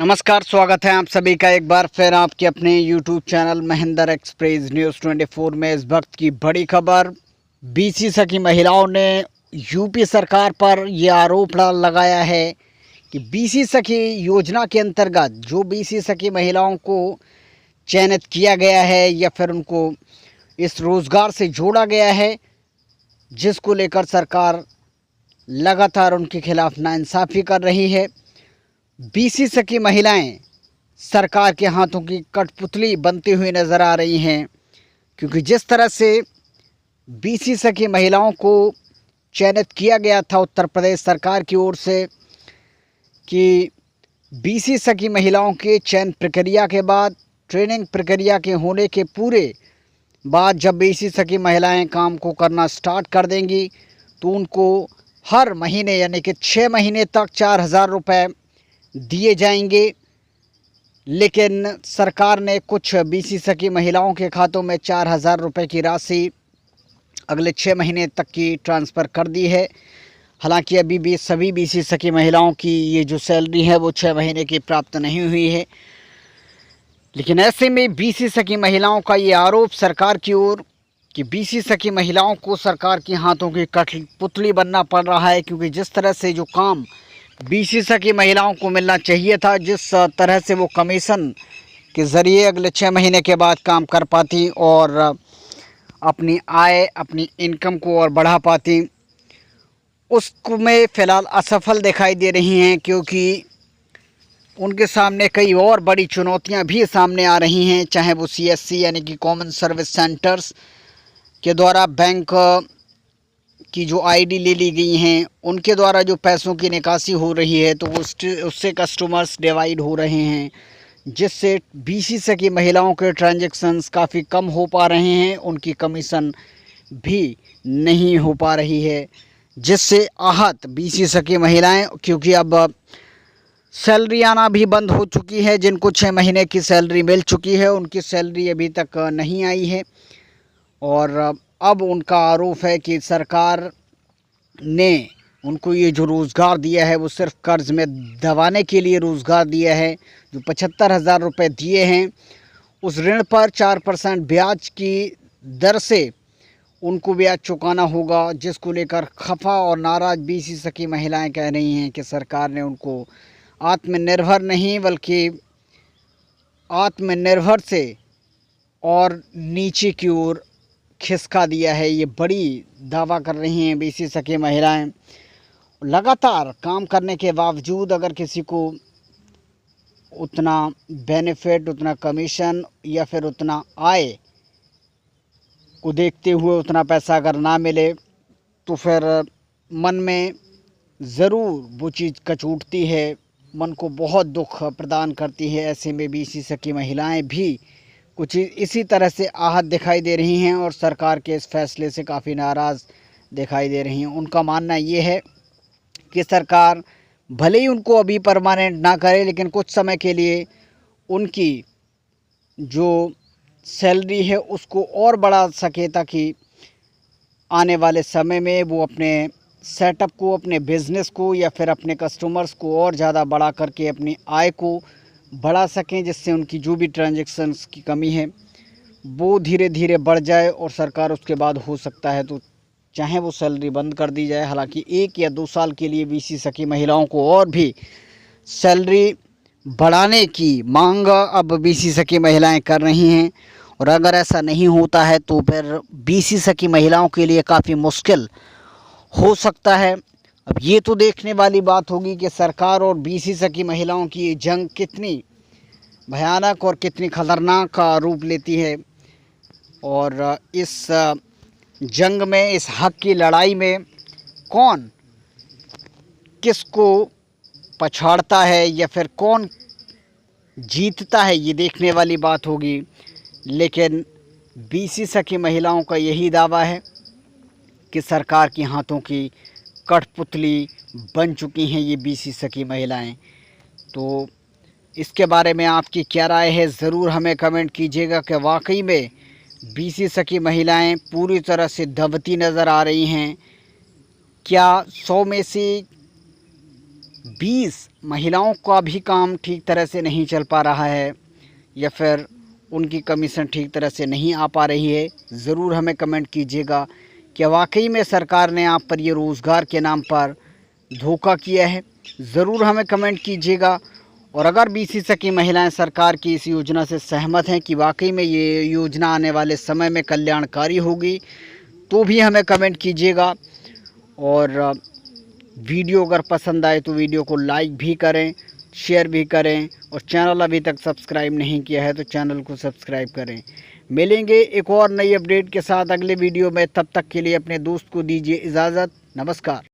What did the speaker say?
नमस्कार, स्वागत है आप सभी का एक बार फिर आपके अपने YouTube channel Mahendra express news 24 में। इस वक्त की बड़ी खबर, बीसी सखी महिलाओं ने यूपी सरकार पर यह आरोप लगाया है कि बीसी सखी योजना के अंतर्गत जो बीसी सखी महिलाओं को चयनित किया गया है या फिर उनको इस रोज़गार से जोड़ा गया है, जिसको लेकर सरकार लगातार उनके खिलाफ नाइंसाफ़ी कर रही है। बीसी सखी महिलाएं सरकार के हाथों की कठपुतली बनती हुई नज़र आ रही हैं, क्योंकि जिस तरह से बीसी सखी महिलाओं को चयनित किया गया था उत्तर प्रदेश सरकार की ओर से कि बीसी सखी महिलाओं के चयन प्रक्रिया के बाद, ट्रेनिंग प्रक्रिया के होने के पूरे बाद जब बीसी सखी महिलाएं काम को करना स्टार्ट कर देंगी तो उनको हर महीने यानी कि 6 महीने तक 4,000 रुपये दिए जाएंगे। लेकिन सरकार ने कुछ बीसी सखी महिलाओं के खातों में 4,000 रुपये की राशि अगले 6 महीने तक की ट्रांसफ़र कर दी है। हालांकि अभी भी सभी बीसी सखी महिलाओं की ये जो सैलरी है वो 6 महीने की प्राप्त नहीं हुई है। लेकिन ऐसे में बीसी सखी महिलाओं का ये आरोप सरकार की ओर कि बीसी सखी महिलाओं को सरकार के हाथों की कठपुतली बनना पड़ रहा है, क्योंकि जिस तरह से जो काम बीसी सखी महिलाओं को मिलना चाहिए था, जिस तरह से वो कमीशन के ज़रिए अगले 6 महीने के बाद काम कर पाती और अपनी आय, अपनी इनकम को और बढ़ा पाती, उसमें फ़िलहाल असफल दिखाई दे रही हैं, क्योंकि उनके सामने कई और बड़ी चुनौतियां भी सामने आ रही हैं। चाहे वो सीएससी यानी कि कॉमन सर्विस सेंटर्स के द्वारा बैंक की जो आईडी ले ली गई हैं, उनके द्वारा जो पैसों की निकासी हो रही है तो उससे कस्टमर्स डिवाइड हो रहे हैं, जिससे बीसी सखी महिलाओं के ट्रांजैक्शंस काफ़ी कम हो पा रहे हैं, उनकी कमीशन भी नहीं हो पा रही है, जिससे आहत बीसी सखी महिलाएं, क्योंकि अब सैलरी आना भी बंद हो चुकी है। जिनको 6 महीने की सैलरी मिल चुकी है उनकी सैलरी अभी तक नहीं आई है, और अब उनका आरोप है कि सरकार ने उनको ये जो रोज़गार दिया है वो सिर्फ कर्ज़ में दबाने के लिए रोज़गार दिया है। जो 75,000 रुपये दिए हैं उस ऋण पर 4% ब्याज की दर से उनको ब्याज चुकाना होगा, जिसको लेकर खफा और नाराज़ बीसी सखी महिलाएं कह रही हैं कि सरकार ने उनको आत्मनिर्भर नहीं बल्कि आत्मनिर्भर से और नीचे की ओर खिसका दिया है। ये बड़ी दावा कर रही हैं बीसी सखी महिलाएं। लगातार काम करने के बावजूद अगर किसी को उतना बेनिफिट, उतना कमीशन या फिर उतना आय को देखते हुए उतना पैसा अगर ना मिले तो फिर मन में ज़रूर वो चीज़ कचूटती है, मन को बहुत दुख प्रदान करती है। ऐसे में बीसी सखी महिलाएं भी कुछ इसी तरह से आहत दिखाई दे रही हैं और सरकार के इस फैसले से काफ़ी नाराज़ दिखाई दे रही हैं। उनका मानना ये है कि सरकार भले ही उनको अभी परमानेंट ना करे, लेकिन कुछ समय के लिए उनकी जो सैलरी है उसको और बढ़ा सके, ताकि आने वाले समय में वो अपने सेटअप को, अपने बिज़नेस को या फिर अपने कस्टमर्स को और ज़्यादा बढ़ा करके अपनी आय को बढ़ा सकें, जिससे उनकी जो भी ट्रांजैक्शंस की कमी है वो धीरे धीरे बढ़ जाए और सरकार उसके बाद हो सकता है तो चाहे वो सैलरी बंद कर दी जाए। हालांकि 1 या 2 साल के लिए बीसी सखी महिलाओं को और भी सैलरी बढ़ाने की मांग अब बीसी सखी महिलाएं कर रही हैं, और अगर ऐसा नहीं होता है तो फिर बीसी सखी महिलाओं के लिए काफ़ी मुश्किल हो सकता है। अब ये तो देखने वाली बात होगी कि सरकार और बीसी सखी महिलाओं की ये जंग कितनी भयानक और कितनी खतरनाक रूप लेती है, और इस जंग में, इस हक की लड़ाई में कौन किसको पछाड़ता है या फिर कौन जीतता है, ये देखने वाली बात होगी। लेकिन बीसी सखी महिलाओं का यही दावा है कि सरकार के हाथों की कठपुतली बन चुकी हैं ये बीसी सखी महिलाएं। तो इसके बारे में आपकी क्या राय है, ज़रूर हमें कमेंट कीजिएगा कि वाकई में बीसी सखी महिलाएं पूरी तरह से दबती नज़र आ रही हैं। क्या 100 में से 20 महिलाओं का भी काम ठीक तरह से नहीं चल पा रहा है या फिर उनकी कमीशन ठीक तरह से नहीं आ पा रही है, ज़रूर हमें कमेंट कीजिएगा कि वाकई में सरकार ने आप पर ये रोज़गार के नाम पर धोखा किया है। ज़रूर हमें कमेंट कीजिएगा। और अगर BC की महिलाएं सरकार की इस योजना से सहमत हैं कि वाकई में ये योजना आने वाले समय में कल्याणकारी होगी, तो भी हमें कमेंट कीजिएगा। और वीडियो अगर पसंद आए तो वीडियो को लाइक भी करें, शेयर भी करें, और चैनल अभी तक सब्सक्राइब नहीं किया है तो चैनल को सब्सक्राइब करें। मिलेंगे एक और नई अपडेट के साथ अगले वीडियो में, तब तक के लिए अपने दोस्त को दीजिए इजाज़त। नमस्कार।